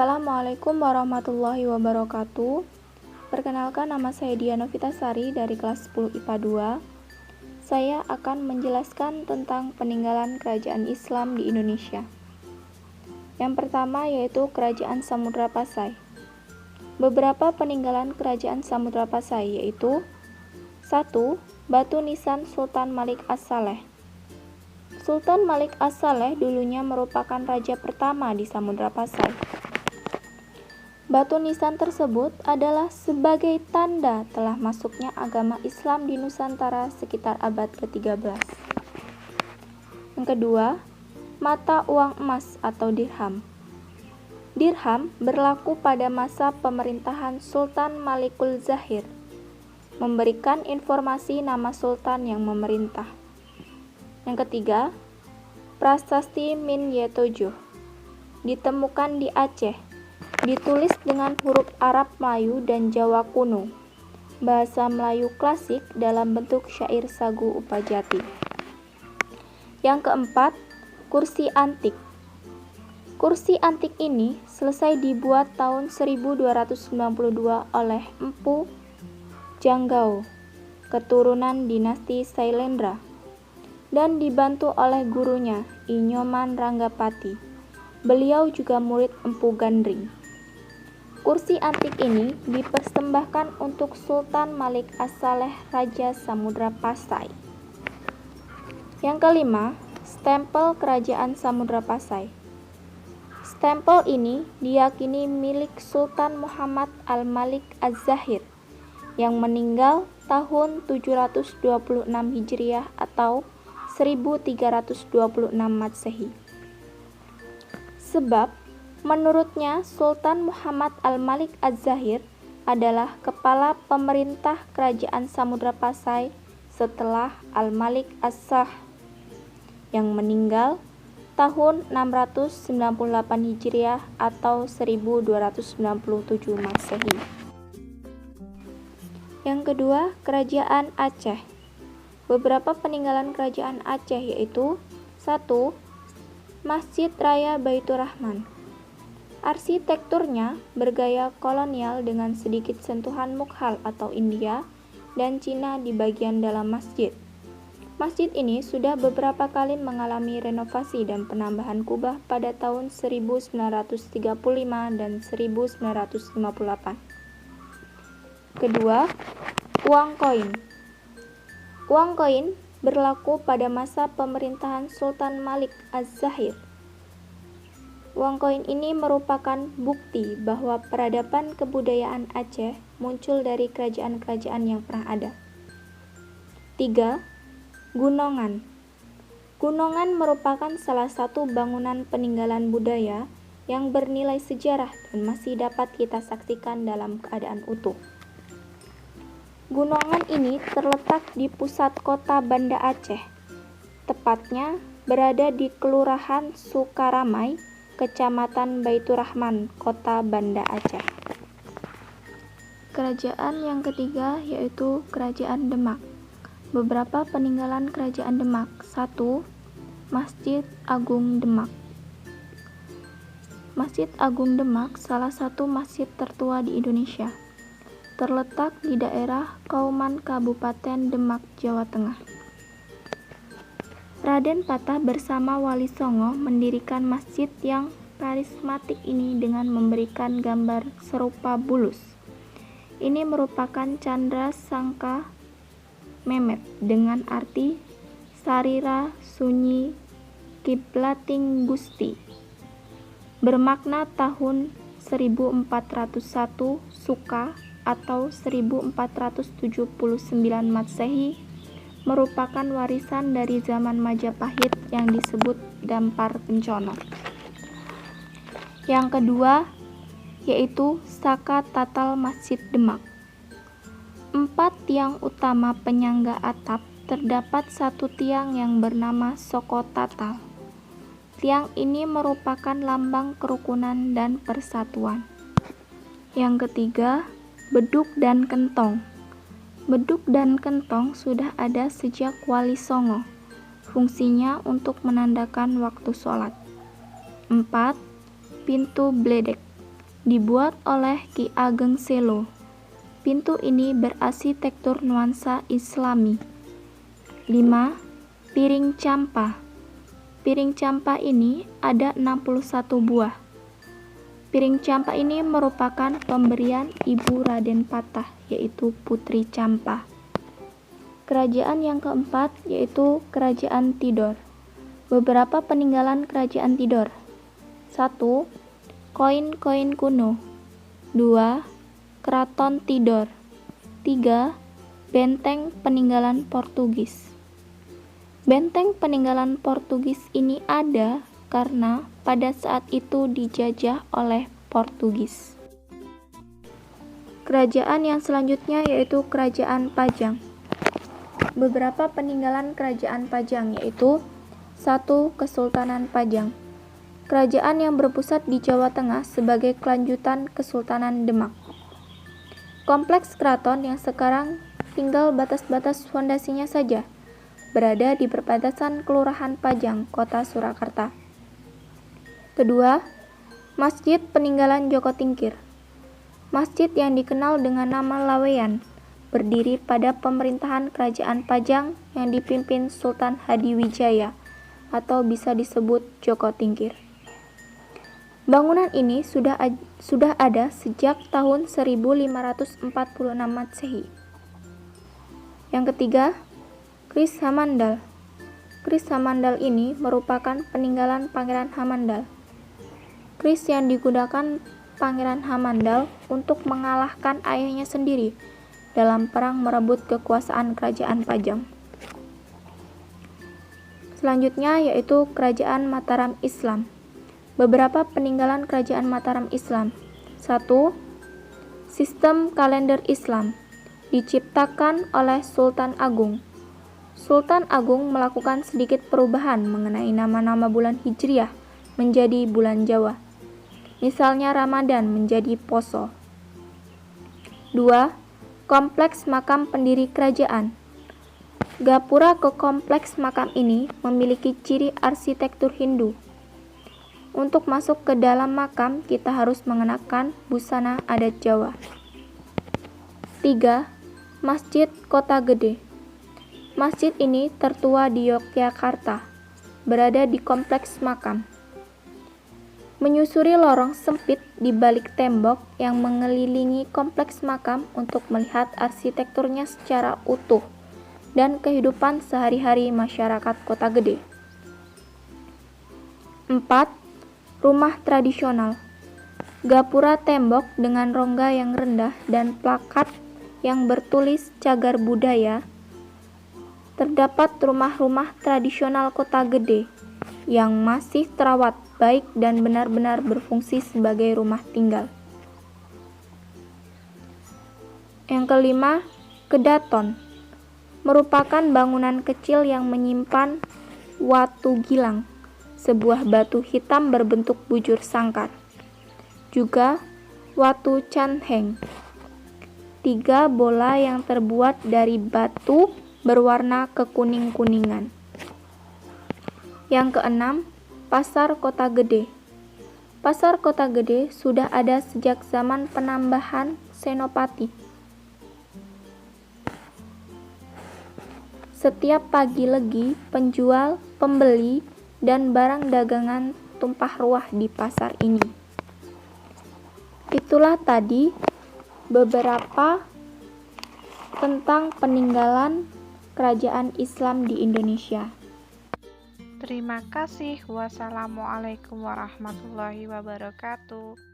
Assalamualaikum warahmatullahi wabarakatuh. Perkenalkan, nama saya Diana Vitasari dari kelas 10 IPA 2. Saya akan menjelaskan tentang peninggalan kerajaan Islam di Indonesia. Yang pertama yaitu Kerajaan Samudra Pasai. Beberapa peninggalan Kerajaan Samudra Pasai yaitu 1. Batu nisan Sultan Malik As-Saleh. Sultan Malik As-Saleh dulunya merupakan raja pertama di Samudra Pasai. Batu nisan tersebut adalah sebagai tanda telah masuknya agama Islam di Nusantara sekitar abad ke-13. Yang kedua, mata uang emas atau dirham. Dirham berlaku pada masa pemerintahan Sultan Malikul Zahir, memberikan informasi nama sultan yang memerintah. Yang ketiga, Prasasti Min Yetojo, ditemukan di Aceh, ditulis dengan huruf Arab Melayu dan Jawa kuno, bahasa Melayu klasik dalam bentuk syair Sagu Upajati. Yang keempat, kursi antik. Kursi antik ini selesai dibuat tahun 1292 oleh Empu Janggau, keturunan dinasti Sailendra, dan dibantu oleh gurunya Inyoman Ranggapati. Beliau juga murid Empu Gandring. Kursi antik ini dipersembahkan untuk Sultan Malik As-Saleh, Raja Samudra Pasai. Yang kelima, stempel Kerajaan Samudra Pasai. Stempel ini diyakini milik Sultan Muhammad Al-Malik Az-Zahir yang meninggal tahun 726 Hijriah atau 1326 Masehi. Sebab menurutnya Sultan Muhammad Al-Malik Az-Zahir adalah kepala pemerintah Kerajaan Samudra Pasai setelah Al-Malik As-Sah yang meninggal tahun 698 Hijriah atau 1297 Masehi. Yang kedua, Kerajaan Aceh. Beberapa peninggalan Kerajaan Aceh yaitu 1. Masjid Raya Baitur Rahman. Arsitekturnya bergaya kolonial dengan sedikit sentuhan Mughal atau India dan Cina di bagian dalam masjid. Masjid ini sudah beberapa kali mengalami renovasi dan penambahan kubah pada tahun 1935 dan 1958. Kedua, uang koin. Uang koin berlaku pada masa pemerintahan Sultan Malik Az-Zahir. Uang koin ini merupakan bukti bahwa peradaban kebudayaan Aceh muncul dari kerajaan-kerajaan yang pernah ada. 3. Gunongan. Gunongan merupakan salah satu bangunan peninggalan budaya yang bernilai sejarah dan masih dapat kita saksikan dalam keadaan utuh. Gunongan ini terletak di pusat kota Banda Aceh, tepatnya berada di Kelurahan Sukaramai, Kecamatan Baitur Rahman, Kota Banda Aceh. Kerajaan yang ketiga yaitu Kerajaan Demak. Beberapa peninggalan Kerajaan Demak. 1. Masjid Agung Demak. Masjid Agung Demak salah satu masjid tertua di Indonesia. Terletak di daerah Kauman, Kabupaten Demak, Jawa Tengah. Raden Patah bersama Wali Songo mendirikan masjid yang karismatik ini dengan memberikan gambar serupa bulus. Ini merupakan candra sangka Memet dengan arti sarira sunyi kiblating Gusti, bermakna tahun 1401 Suka atau 1479 Masehi, merupakan warisan dari zaman Majapahit yang disebut Dampar Kencono. Yang kedua yaitu Saka Tatal Masjid Demak. 4 tiang utama penyangga atap terdapat satu tiang yang bernama Soko Tatal. Tiang ini merupakan lambang kerukunan dan persatuan. Yang ketiga, Beduk dan Kentong. Beduk dan kentong sudah ada sejak Wali Songo. Fungsinya untuk menandakan waktu sholat. 4. Pintu bledek. dibuat oleh Ki Ageng Selo. Pintu ini berarsitektur nuansa Islami. 5. Piring campa. Piring campa ini ada 61 buah. Piring campa ini merupakan pemberian Ibu Raden Patah, yaitu Putri Campa. Kerajaan yang keempat yaitu Kerajaan Tidor. Beberapa peninggalan Kerajaan Tidor. 1. Koin-koin kuno. 2. Keraton Tidor. 3. Benteng peninggalan Portugis. Benteng peninggalan Portugis ini ada karena pada saat itu dijajah oleh Portugis. Kerajaan yang selanjutnya yaitu Kerajaan Pajang. Beberapa peninggalan Kerajaan Pajang yaitu 1. Kesultanan Pajang. Kerajaan yang berpusat di Jawa Tengah sebagai kelanjutan Kesultanan Demak. Kompleks keraton yang sekarang tinggal batas-batas fondasinya saja, berada di perbatasan Kelurahan Pajang, Kota Surakarta. Kedua, Masjid Peninggalan Joko Tingkir. Masjid yang dikenal dengan nama Laweyan, berdiri pada pemerintahan Kerajaan Pajang yang dipimpin Sultan Hadiwijaya, atau bisa disebut Joko Tingkir. Bangunan ini sudah ada sejak tahun 1546 Masehi. Yang ketiga, Kris Hamandal. Kris Hamandal ini merupakan peninggalan Pangeran Hamandal. Kris yang digunakan Pangeran Hamandal untuk mengalahkan ayahnya sendiri dalam perang merebut kekuasaan Kerajaan Pajang. Selanjutnya yaitu Kerajaan Mataram Islam. Beberapa peninggalan Kerajaan Mataram Islam. 1. Sistem kalender Islam diciptakan oleh Sultan Agung. Sultan Agung melakukan sedikit perubahan mengenai nama-nama bulan Hijriah menjadi bulan Jawa. Misalnya Ramadan menjadi Poso. 2. Kompleks makam pendiri kerajaan. Gapura ke kompleks makam ini memiliki ciri arsitektur Hindu. Untuk masuk ke dalam makam, kita harus mengenakan busana adat Jawa. 3. Masjid Kota Gede. Masjid ini tertua di Yogyakarta, berada di kompleks makam. Menyusuri lorong sempit di balik tembok yang mengelilingi kompleks makam untuk melihat arsitekturnya secara utuh dan kehidupan sehari-hari masyarakat Kota Gede. 4. Rumah tradisional. Gapura tembok dengan rongga yang rendah dan plakat yang bertulis cagar budaya. Terdapat rumah-rumah tradisional Kota Gede yang masih terawat baik dan benar-benar berfungsi sebagai rumah tinggal. Yang kelima, Kedaton. Merupakan bangunan kecil yang menyimpan watu gilang, sebuah batu hitam berbentuk bujur sangkar. Juga watu canheng, 3 bola yang terbuat dari batu berwarna kekuning-kuningan. Yang keenam, Pasar Kota Gede. Pasar Kota Gede sudah ada sejak zaman penambahan Senopati. Setiap pagi legi, penjual, pembeli, dan barang dagangan tumpah ruah di pasar ini. Itulah tadi beberapa tentang peninggalan kerajaan Islam di Indonesia. Terima kasih. Wassalamualaikum warahmatullahi wabarakatuh.